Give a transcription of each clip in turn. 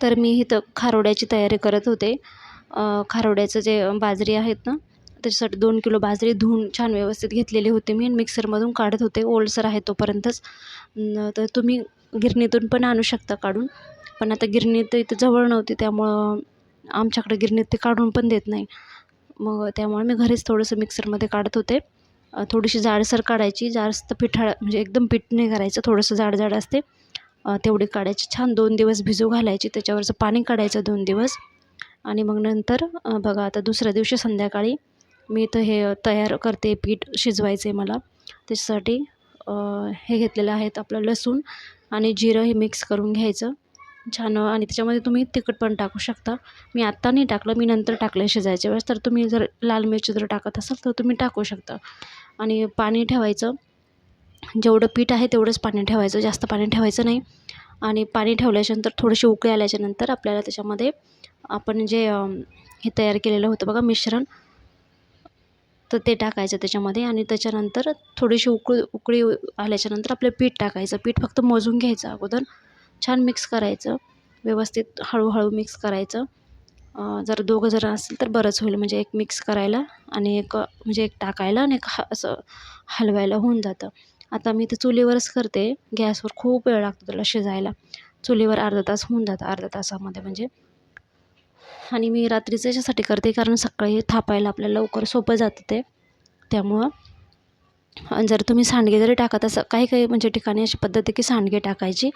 तर मी इथं खारोड्याची तयारी करत होते. खारोड्याचं जे बाजरी आहेत ना, त्याच्यासाठी 2 किलो बाजरी धुवून छान व्यवस्थित घेतलेली होती मी आणि मिक्सरमधून काढत होते. ओलसर आहे तोपर्यंतच. तर तुम्ही गिरणीतून पण आणू शकता काढून. पण आता गिरणी तर इथं जवळ नव्हती, त्यामुळं आमच्याकडे गिरणीत ते काढून पण देत नाही. मग त्यामुळे मी घरीच थोडंसं मिक्सरमध्ये काढत होते. थोडीशी जाडसर काढायची, जास्त पिठाळ म्हणजे एकदम पीठ नाही करायचं, थोडंसं जाड असते तेवढी काढायची. छान 2 दिवस भिजू घालायची, त्याच्यावरचं पाणी काढायचं 2 दिवस. आणि मग नंतर बघा आता दुसऱ्या दिवशी संध्याकाळी मी इथं हे तयार करते, पीठ शिजवायचं आहे मला. त्याच्यासाठी हे घेतलेलं आहेत आपलं लसूण आणि जिरं हे मिक्स करून घ्यायचं छान. आणि त्याच्यामध्ये तुम्ही तिखट पण टाकू शकता. मी आत्ता नाही टाकलं, मी नंतर टाकलं शिजायच्या वेळेस. तर तुम्ही जर लाल मिरची जर टाकत असाल तर तुम्ही टाकू शकता. आणि पाणी ठेवायचं, जेवढं पीठ आहे तेवढंच पाणी ठेवायचं, जास्त पाणी ठेवायचं नाही. आणि पाणी ठेवल्याच्यानंतर थोडीशी उकळी आल्याच्यानंतर आपल्याला त्याच्यामध्ये आपण जे हे तयार केलेलं होतं बघा मिश्रण, तर ते टाकायचं त्याच्यामध्ये. आणि त्याच्यानंतर थोडीशी उकळी आल्याच्यानंतर आपलं पीठ टाकायचं. पीठ फक्त मोजून घ्यायचं अगोदर, छान मिक्स करायचं व्यवस्थित, हळूहळू मिक्स करायचं. जर दोघं जण असेल तर बरंच होईल, म्हणजे एक मिक्स करायला आणि एक म्हणजे एक टाकायला आणि एक असं हलवायला होऊन जातं. आता मी ते चुलीवरच करते, गॅसवर खूप वेळ लागतो त्याला शिजायला. चुलीवर अर्धा तास होऊन जातं, अर्ध्या तासामध्ये म्हणजे. आणि मी रात्रीचं याच्यासाठी करते कारण सकाळी थापायला आपल्याला लवकर सोपं जातं ते, त्यामुळं. आणि जर तुम्ही सांडगे जरी टाकत असं काही म्हणजे ठिकाणी अशी पद्धत आहे की सांडगे टाकायची,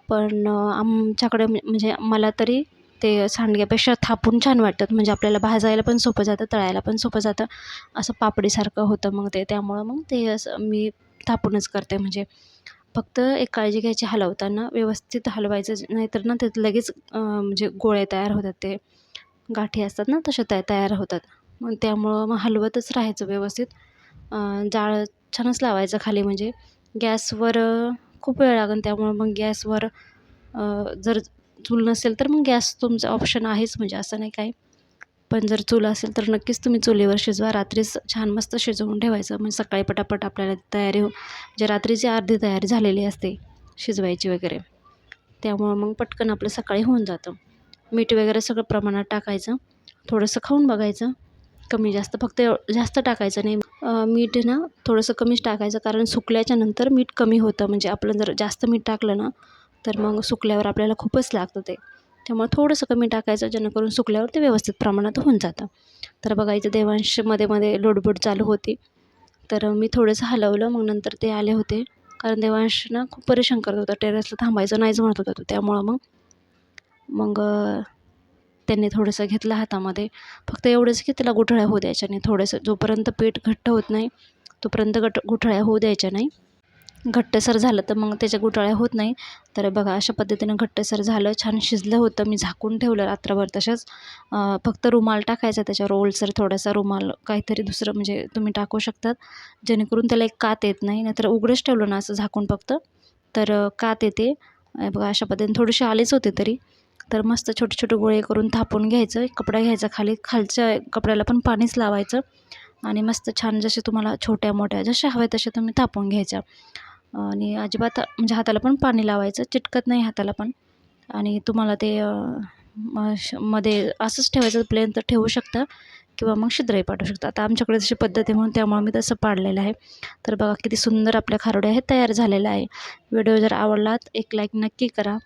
पण आमच्याकडे म्हणजे मला तरी ते सांडग्यापेक्षा थापून छान वाटतात. म्हणजे आपल्याला भाजायला पण सोपं जातं, तळायला पण सोपं जातं, असं पापडीसारखं होतं मग ते. त्यामुळं मग ते असं मी थापूनच करते. म्हणजे फक्त एक काळजी घ्यायची, हलवताना व्यवस्थित हलवायचं, नाहीतर ना ते लगेच म्हणजे गोळे तयार होतात, ते गाठी असतात ना तशा तयार होतात. मग त्यामुळं मग हलवतच राहायचं व्यवस्थित. जाळ छानच लावायचं खाली, म्हणजे गॅसवर खूप वेळ लागेल, त्यामुळं मग गॅसवर जर चूल नसेल तर मग गॅस तुमचा ऑप्शन आहेच, म्हणजे असं नाही काही. पण जर चूल असेल तर नक्कीच तुम्ही चुलीवर शिजवा. रात्रीच छान मस्त शिजवून ठेवायचं, म्हणजे सकाळी पटापट आपल्याला तयारी म्हणजे रात्रीची अर्धी तयारी झालेली असते शिजवायची वगैरे, त्यामुळं मग पटकन आपलं सकाळी होऊन जातं. मीठ वगैरे सगळं प्रमाणात टाकायचं, थोडंसं खाऊन बघायचं कमी जास्त, फक्त जास्त टाकायचं नाही. मीठ ना थोडंसं कमीच टाकायचं, कारण सुकल्याच्या नंतर मीठ कमी होतं. म्हणजे आपलं जर जास्त मीठ टाकलं ना तर मग सुकल्यावर आपल्याला खूपच लागतं ते, त्यामुळे थोडंसं कमी टाकायचं, जेणेकरून सुकल्यावर ते व्यवस्थित प्रमाणात होऊन जातं. तर बघा इथं देवांश मध्ये लुडबुड चालू होती, तर मी थोडंसं हलवलं, मग नंतर ते आले होते. कारण देवांश ना खूप परेशान करत होता, टेरेसला थांबायचं नाहीच म्हणत होता तो. त्यामुळं मग त्यांनी थोडंसं घेतलं हातामध्ये. फक्त एवढंच की त्याला गुठळ्या होऊ द्यायच्या नाही. थोडंसं जोपर्यंत पीठ घट्ट होत नाही तोपर्यंत गुठळ्या होऊ द्यायच्या नाही. घट्टसर झालं तर मग त्याच्या गुठळ्या होत नाही. तर बघा अशा पद्धतीनं घट्टसर झालं, छान शिजलं होतं. मी झाकून ठेवलं रात्रभर तसंच. फक्त रुमाल टाकायचा त्याच्यावर, ओलसर थोडासा रुमाल, काहीतरी दुसरं म्हणजे तुम्ही टाकू शकतात, जेणेकरून त्याला एक कात येत नाही. नाहीतर उघडंच ठेवलं ना असं झाकून फक्त, तर कात येते. बघा अशा पद्धतीने थोडेसे आलेच होते तरी. तर मस्त छोटे छोटे गोळे करून थापून घ्यायचं. एक कपडा घ्यायचा खाली, खालच्या कपड्याला पण पाणीच लावायचं आणि मस्त छान जसे तुम्हाला छोट्या मोठ्या जशा हव्या तशा तुम्ही थापून घ्यायच्या. आणि अजिबात म्हणजे हाताला पण पाणी लावायचं, चिटकत नाही हाताला पण. आणि तुम्हाला ते मध्ये असंच ठेवायचं प्लेन तर ठेवू शकता, किंवा मग छिद्रही पाडू शकता. आता आमच्याकडे तशी पद्धत आहे म्हणून त्यामुळे मी तसं पाडलेलं आहे. तर बघा किती सुंदर आपल्या खारोड्या हे तयार झालेल्या आहे. व्हिडिओ जर आवडला एक लाईक नक्की करा.